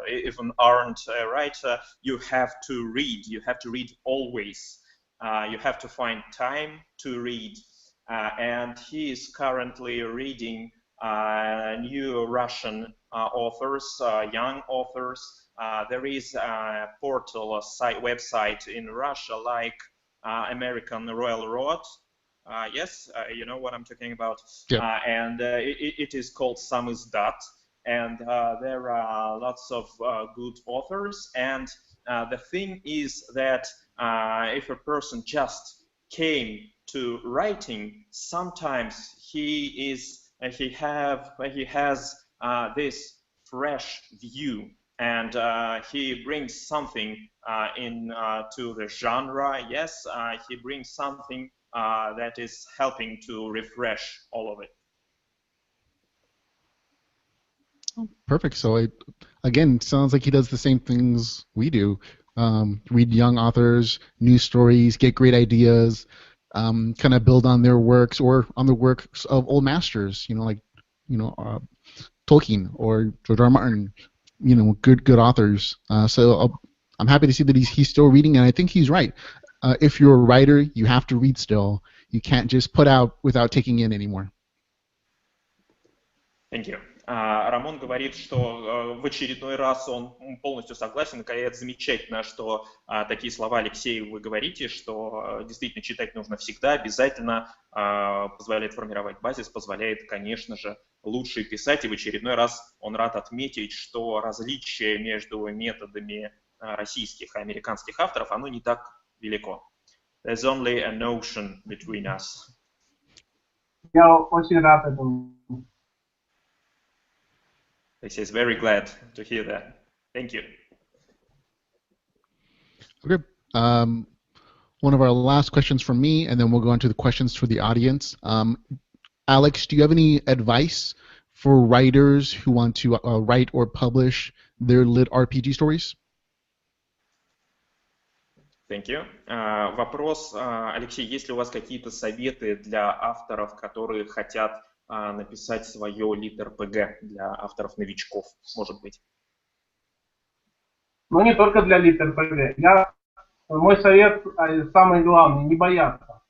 even aren't a writer, you have to read. You have to read always. You have to find time to read. And he is currently reading new Russian authors, young authors. There is a portal, a website in Russia like American Railroad. Yes, you know what I'm talking about. Yeah. And it is called zdrah-stu-it-eh, and there are lots of good authors. And the thing is that if a person just came to writing, sometimes he has this fresh view, and he brings something to the genre. Yes, he brings something that is helping to refresh all of it. Perfect. So again, sounds like he does the same things we do. Read young authors, new stories, get great ideas, kind of build on their works or on the works of old masters. Tolkien or George R. R. Martin. Good authors. So I'm happy to see that he's still reading, and I think he's right. If you're a writer, you have to read still. You can't just put out without taking in anymore. Thank you. Рамон говорит, что в очередной раз он полностью согласен, и это замечательно, что такие слова, Алексей, вы говорите, что действительно читать нужно всегда, обязательно позволяет формировать базис, позволяет, конечно же, лучше писать, и в очередной раз он рад отметить, что различие между методами российских и американских авторов, оно не так велико. There's only an ocean between us. Я очень рад этому. He's very glad to hear that. Thank you. Okay. One of our last questions from me, and then we'll go on to the questions for the audience. Alex, do you have any advice for writers who want to write or publish their litRPG stories? Thank you. Вопрос, Алексей, есть ли у вас какие-то советы для авторов, которые хотят написать свое litRPG для авторов-новичков, может быть? Но не только для litRPG. Мой совет самый главный, не бояться.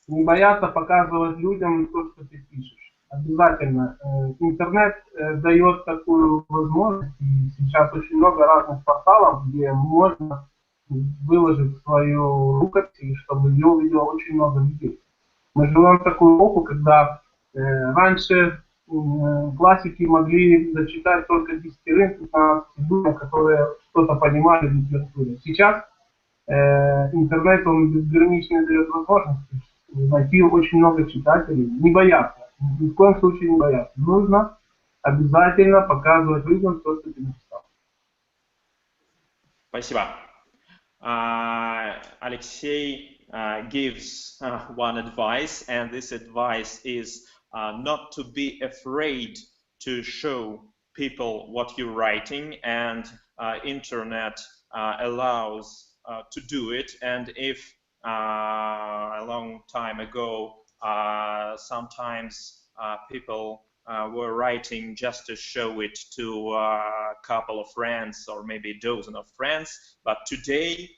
Не бояться показывать людям то, что ты пишешь. Обязательно. Интернет дает такую возможность, и сейчас очень много разных порталов, где можно выложить свою рукопись, чтобы ее увидело очень много людей. Мы живем в такую эпоху, когда раньше классики могли зачитать только 10-15 людям, которые что-то понимали в литературе. Сейчас интернет, он безгранично дает возможность найти очень много читателей. Не бояться, ни в коем случае не бояться. Нужно обязательно показывать людям то, что ты написал. Спасибо. Alexey gives one advice, and this advice is not to be afraid to show people what you're writing, and internet allows to do it. And if a long time ago sometimes people were writing just to show it to a couple of friends or maybe a dozen of friends, but today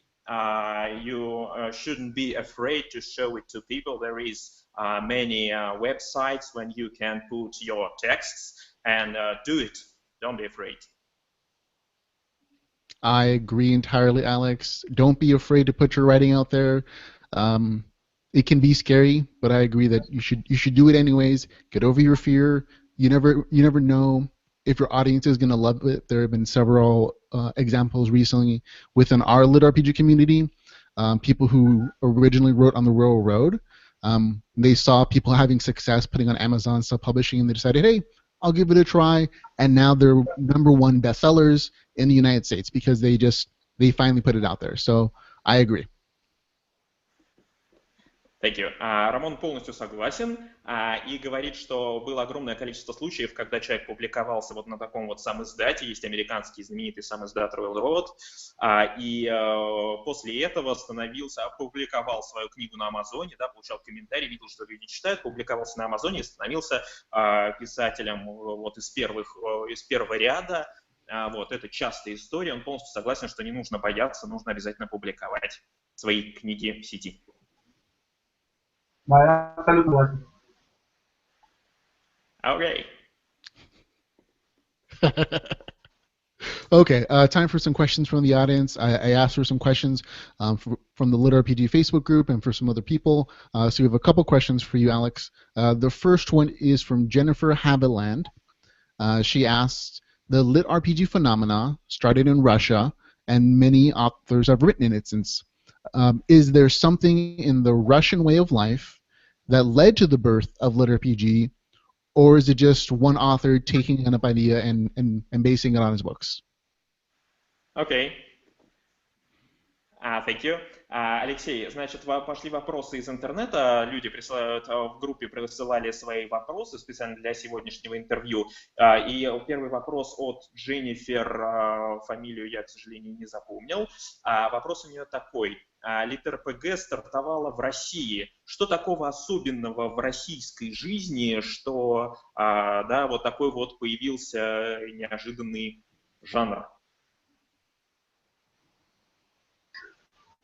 you shouldn't be afraid to show it to people. There is many websites when you can put your texts, and do it. Don't be afraid. I agree entirely, Alex. Don't be afraid to put your writing out there. It can be scary, but I agree that you should do it anyways. Get over your fear. You never know if your audience is going to love it. There have been several examples recently within our litRPG community. People who originally wrote on the Royal Road, they saw people having success putting on Amazon self-publishing, and they decided, hey, I'll give it a try. And now they're #1 bestsellers in the United States because they finally put it out there. So I agree. Thank you. Рамон полностью согласен и говорит, что было огромное количество случаев, когда человек публиковался вот на таком вот самиздате, есть американский знаменитый самиздат Railroad, и после этого опубликовал свою книгу на Амазоне, да, получал комментарии, видел, что люди читают, публиковался на Амазоне и становился писателем вот из первого ряда. Вот, это частая история, он полностью согласен, что не нужно бояться, нужно обязательно публиковать свои книги в сети. Да, я абсолютно согласен. Okay. Okay, time for some questions from the audience. I asked for some questions from the litRPG Facebook group and for some other people. So we have a couple questions for you, Alex. The first one is from Jennifer Haviland. She asked, the litRPG phenomena started in Russia, and many authors have written in it since. Is there something in the Russian way of life that led to the birth of litRPG, or is it just one author taking an idea and basing it on his books? Okay. Thank you. Алексей, значит, пошли вопросы из интернета, люди присылают, в группе присылали свои вопросы специально для сегодняшнего интервью. И первый вопрос от Дженнифер, фамилию я, к сожалению, не запомнил. Вопрос у нее такой. litRPG стартовала в России. Что такого особенного в российской жизни, что да, вот такой вот появился неожиданный жанр?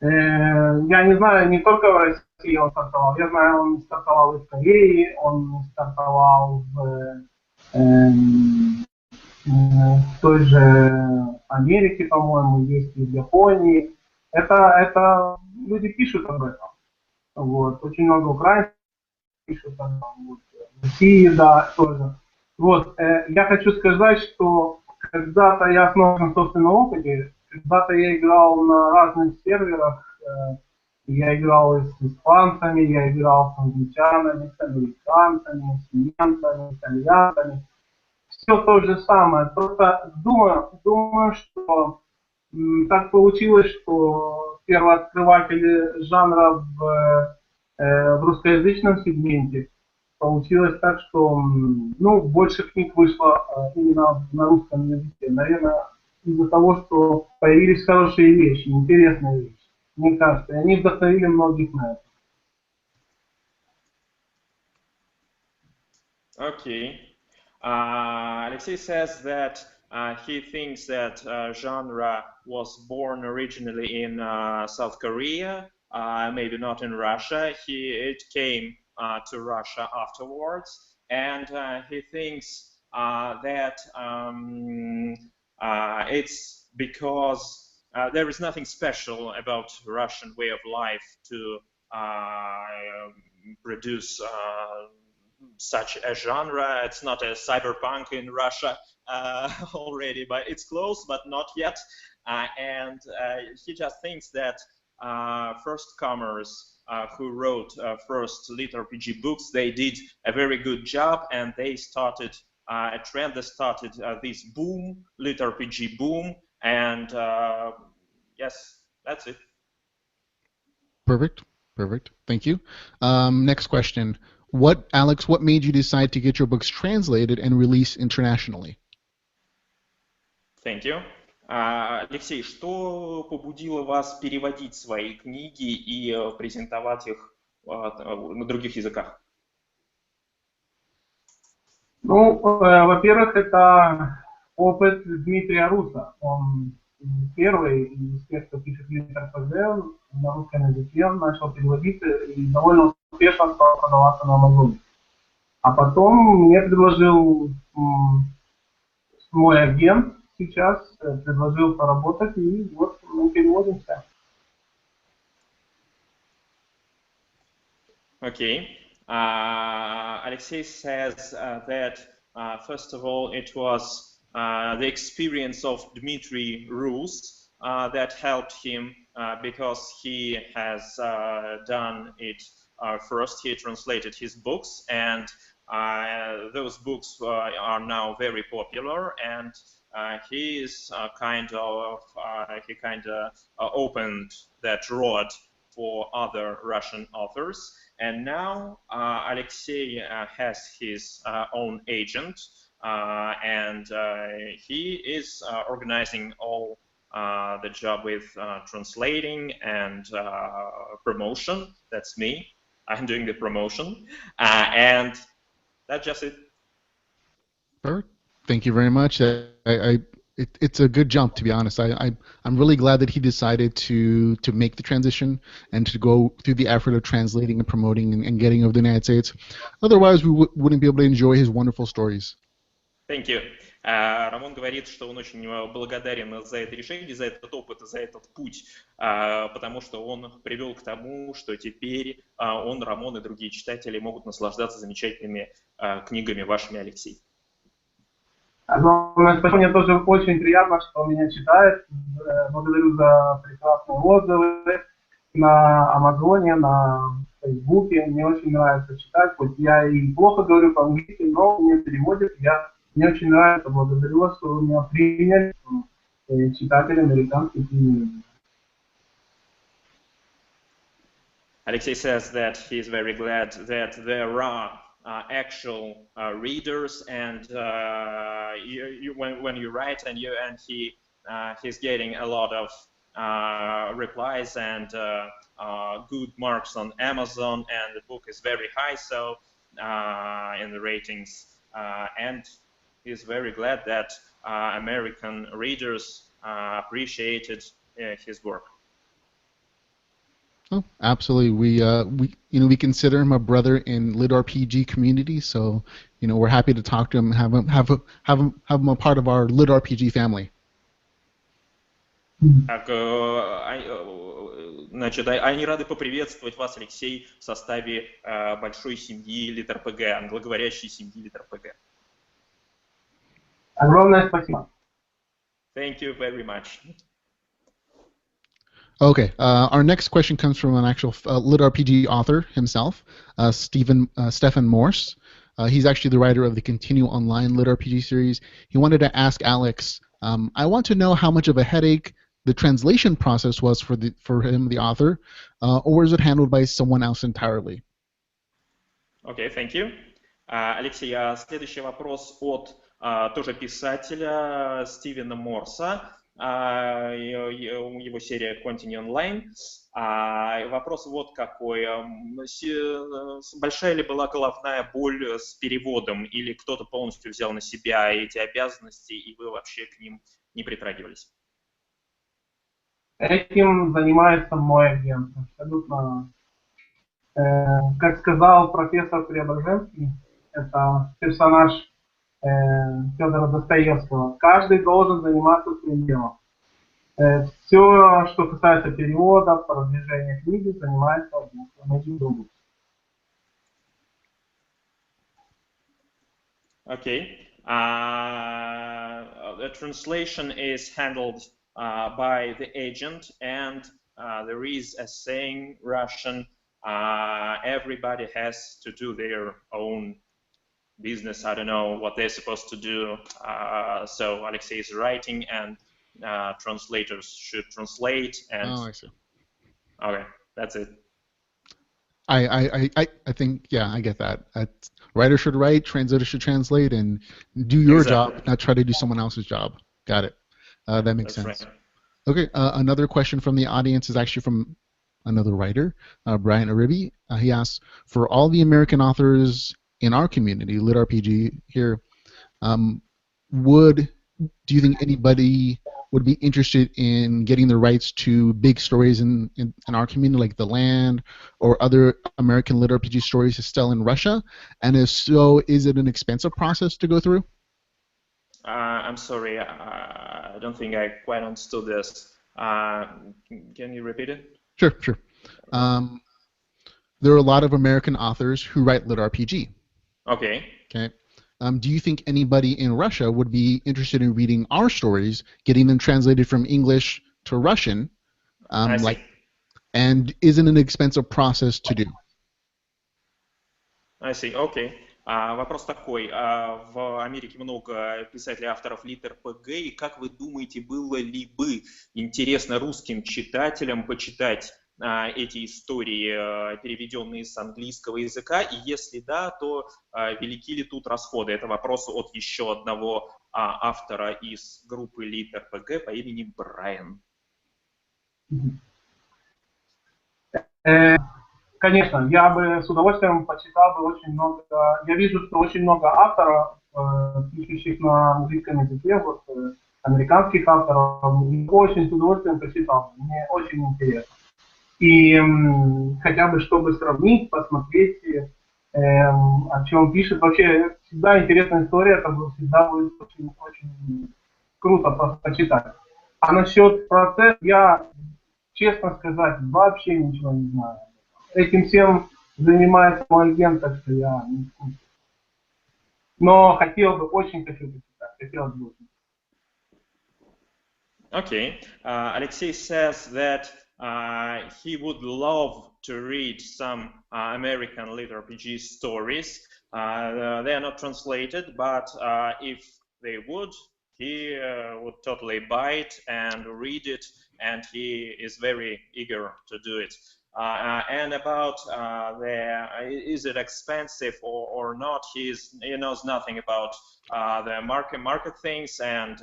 Я не знаю, не только в России он стартовал. Я знаю, он стартовал и в Корее, он стартовал в той же Америке, по-моему, есть и в Японии. Это люди пишут об этом. Вот. Очень много украинцев пишут об этом. Вот. В России, да, тоже. Вот. Я хочу сказать, что когда-то я основан на собственном опыте. Когда-то я играл на разных серверах, я играл с испанцами, я играл с англичанами, с американцами, с немцами, с итальянцами. Все то же самое. Просто думаю, что так получилось, что первооткрыватели жанра в русскоязычном сегменте получилось так, что больше книг вышло именно на русском языке. Наверное, из-за того, что появились хорошие вещи, интересные вещи. Мне кажется, и они вдохновили многих на это. Okay. Alexey says that he thinks that genre was born originally in South Korea, maybe not in Russia. It came to Russia afterwards, and he thinks that it's because there is nothing special about Russian way of life to produce such a genre. It's not a cyberpunk in Russia already, but it's close, but not yet. And he just thinks that first comers who wrote first litRPG books, they did a very good job, and they started a trend that started this boom, litRPG boom, and yes, that's it. Perfect. Thank you. Next question. Alex, what made you decide to get your books translated and released internationally? Thank you. Алексей, что побудило вас переводить свои книги и презентовать их на других языках? Во-первых, это опыт Дмитрия Руса. Он первый из тех, кто пишет litRPG на русском языке, начал переводить и довольно успешно стал продаваться на Амазоне. А потом мне предложил мой агент сейчас, предложил поработать, и вот мы переводимся. Okay. Alexey says that first of all, it was the experience of Dmitry Rus that helped him because he has done it first. He translated his books, and those books are now very popular, and he kind of opened that road for other Russian authors. And now Alexey has his own agent, and he is organizing all the job with translating and promotion. That's me. I'm doing the promotion, and that's just it. Perfect. Thank you very much. It's a good jump, to be honest. I'm really glad that he decided to make the transition and to go through the effort of translating and promoting and getting over the United States. Otherwise, we wouldn't be able to enjoy his wonderful stories. Thank you. Рамон говорит, что он очень благодарен за это решение, за этот опыт, за этот путь, потому что он привел к тому, что теперь он, Рамон и другие читатели могут наслаждаться замечательными книгами вашими, Алексей. Огромное спасибо, мне тоже очень приятно, что меня читают. Благодарю за прекрасные отзывы на Амазоне, на Фейсбуке. Мне очень нравится читать, хоть я и плохо говорю по-английски, но мне переводят. Мне очень нравится, благодарю вас, что вы меня приняли, читатели американских книг. Alexey says that he is very glad that there are actual readers, and when you write and he's getting a lot of replies and good marks on Amazon, and the book is very high, so in the ratings, and he's very glad that American readers appreciated his work. Oh, absolutely. We consider him a brother in litRPG community, so we're happy to talk to him, have him a part of our litRPG family. Значит, они рады поприветствовать вас, Алексей, в составе большой семьи litRPG, англоговорящей семьи litRPG. Огромное спасибо. Thank you very much. Okay, our next question comes from an actual litRPG author himself, Stefan Morse. He's actually the writer of the Continue Online litRPG series. He wanted to ask Alex, I want to know how much of a headache the translation process was for him, the author, or was it handled by someone else entirely? Okay, thank you. Алексей, следующий вопрос от тоже писателя Стивена Морса. Его серия Continue Online. Вопрос вот какой. Большая ли была головная боль с переводом, или кто-то полностью взял на себя эти обязанности, и вы вообще к ним не притрагивались? Этим занимается мой агент. Абсолютно. Как сказал профессор Преображенский, это персонаж Федора Достоевского. Каждый должен заниматься своим делом. Все, что касается перевода, продвижения книги, занимается один другой. Okay. The translation is handled by the agent, and there is a saying Russian, everybody has to do their own business. I don't know what they're supposed to do. So Alexey is writing, and translators should translate. And I see. Okay, that's it. I think, yeah, I get that. Writer should write, translator should translate, and do your job, not try to do someone else's job. Got it. That makes sense. Right. Okay, another question from the audience is actually from another writer, Brian Aribi. He asks, for all the American authors in our community, litRPG here, do you think anybody would be interested in getting the rights to big stories in our community, like The Land, or other American litRPG stories still in Russia? And if so, is it an expensive process to go through? I'm sorry, I don't think I quite understood this. Can you repeat it? Sure. There are a lot of American authors who write litRPG. Okay. Do you think anybody in Russia would be interested in reading our stories, getting them translated from English to Russian, and isn't an expensive process to do? I see, okay. Вопрос такой. В Америке много писателей, авторов litRPG, и как вы думаете, было ли бы интересно русским читателям почитать эти истории, переведенные с английского языка, и если да, то велики ли тут расходы? Это вопрос от еще одного автора из группы litRPG по имени Брайан. Конечно, я бы с удовольствием почитал бы очень много. Я вижу, что очень много авторов, пишущих на английском языке, вот, американских авторов, очень с удовольствием почитал. Мне очень интересно. И хотя бы чтобы сравнить, посмотреть, о чем пишет. Вообще всегда интересная история, это всегда будет очень, очень круто просто почитать. А насчет процесса я, честно сказать, вообще ничего не знаю. Этим всем занимается мой агент, так что я не в курсе. Но хотел бы, очень хочу почитать, хотел бы. Okay, Alexey says that he would love to read some American litRPG stories. They are not translated, but if they would, he would totally buy it and read it, and he is very eager to do it. And about is it expensive or not, he knows nothing about the market things and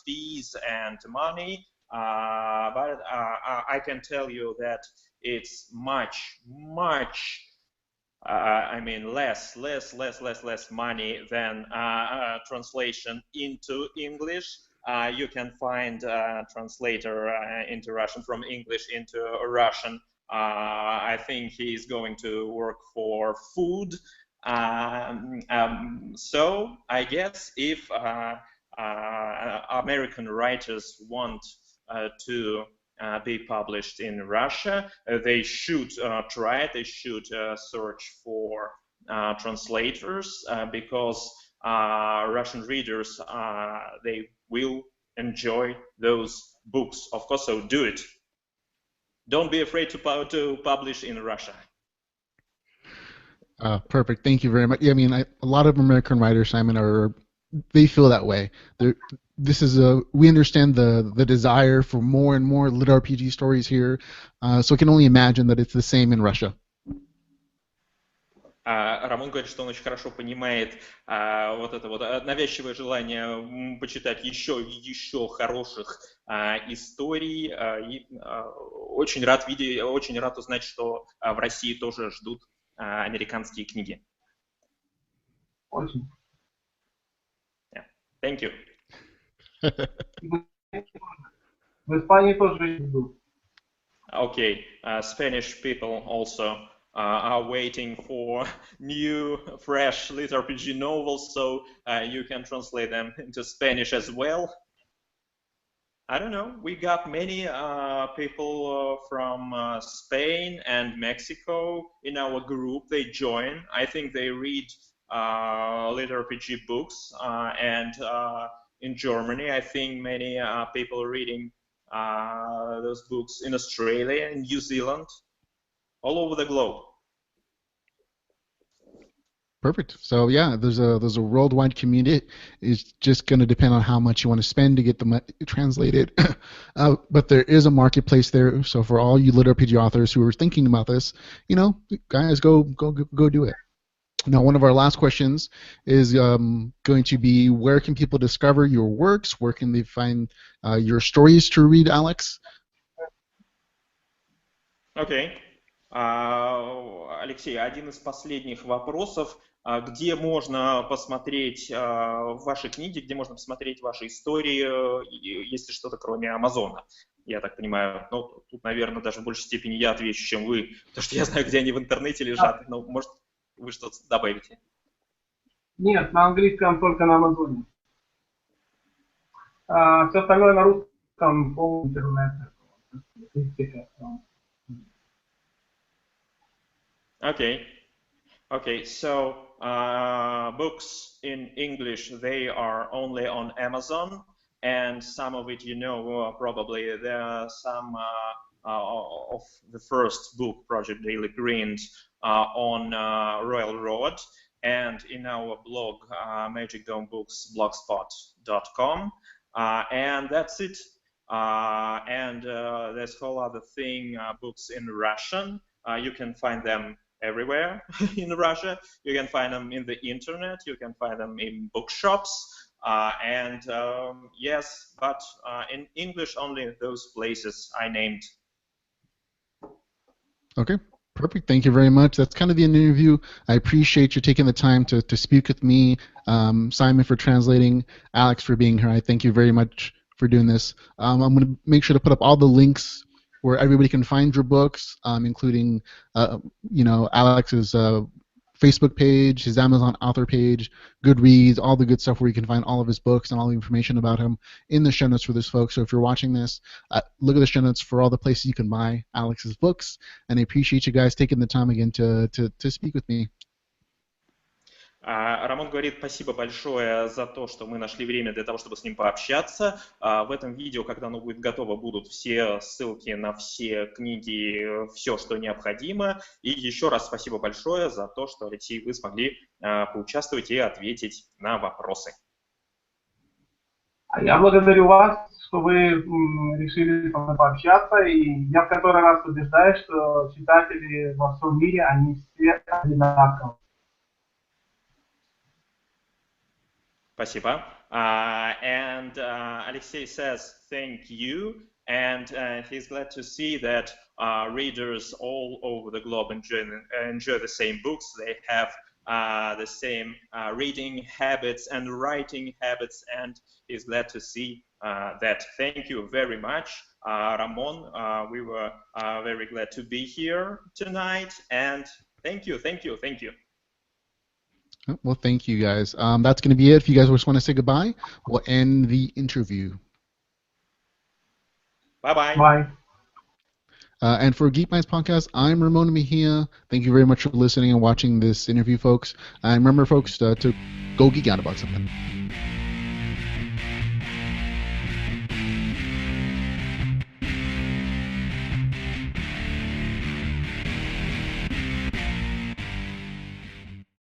fees and money, but I can tell you that it's much less money than translation into English. You can find a translator into Russian from English into Russian. I think he's going to work for food. So I guess if American writers want to be published in Russia, they should try it. They should search for translators because Russian readers they will enjoy those books, of course. So do it. Don't be afraid to publish in Russia. Perfect. Thank you very much. Yeah, I mean, a lot of American writers, Simon, they feel that way. We understand the desire for more and more litRPG stories here, so I can only imagine that it's the same in Russia. Рамон говорит, что он очень хорошо понимает вот это вот навязчивое желание почитать еще хороших историй. И очень рад узнать, что в России тоже ждут американские книги. Очень. Yeah. Thank you. В Испании тоже ждут. Okay, Spanish people also are waiting for new, fresh litRPG novels, so you can translate them into Spanish as well. I don't know, we got many people from Spain and Mexico in our group. They join. I think they read litRPG books, and in Germany, I think many people are reading those books in Australia and New Zealand, all over the globe. Perfect. So yeah, there's a worldwide community. It's just going to depend on how much you want to spend to get them translated. But there is a marketplace there. So for all you litRPG authors who are thinking about this, guys, go do it. Now, one of our last questions is going to be, where can people discover your works? Where can they find your stories to read, Alex? Okay. Алексей, один из последних вопросов. Где можно посмотреть ваши книги, где можно посмотреть ваши истории, если что-то кроме Амазона? Я так понимаю, ну, тут, наверное, даже в большей степени я отвечу, чем вы, потому что я знаю, где они в интернете лежат, но, может, вы что-то добавите? Нет, на английском только на Амазоне. Все остальное на русском по интернету. Okay, so books in English, they are only on Amazon, and some of it, probably there are some of the first book, Project Daily Grind, on Royal Road, and in our blog, magicdomebooks.blogspot.com, and that's it. And there's whole other thing, books in Russian. You can find them everywhere in Russia. You can find them in the internet. You can find them in bookshops. Yes, but in English only those places I named. Okay, perfect. Thank you very much. That's kind of the interview. I appreciate you taking the time to speak with me, Simon for translating, Alex for being here. I thank you very much for doing this. I'm going to make sure to put up all the links where everybody can find your books, including, Alex's Facebook page, his Amazon author page, Goodreads, all the good stuff where you can find all of his books and all the information about him in the show notes for this, folks. So if you're watching this, look at the show notes for all the places you can buy Alex's books. And I appreciate you guys taking the time again to speak with me. Рамон говорит, спасибо большое за то, что мы нашли время для того, чтобы с ним пообщаться. В этом видео, когда оно будет готово, будут все ссылки на все книги, все, что необходимо. И еще раз спасибо большое за то, что, Алексей, вы смогли поучаствовать и ответить на вопросы. Я благодарю вас, что вы решили со мной пообщаться. И я в который раз убеждаюсь, что читатели во всем мире, они все одинаковые. Спасибо. And Alexey says thank you, and he's glad to see that readers all over the globe enjoy the same books. They have the same reading habits and writing habits, and he's glad to see that. Thank you very much, Ramon. We were very glad to be here tonight, and thank you. Well, thank you, guys. That's going to be it. If you guys just want to say goodbye, we'll end the interview. Bye-bye. Bye. And for Geek Bytes Podcast, I'm Ramon Mejia. Thank you very much for listening and watching this interview, folks. And remember, folks, to go geek out about something.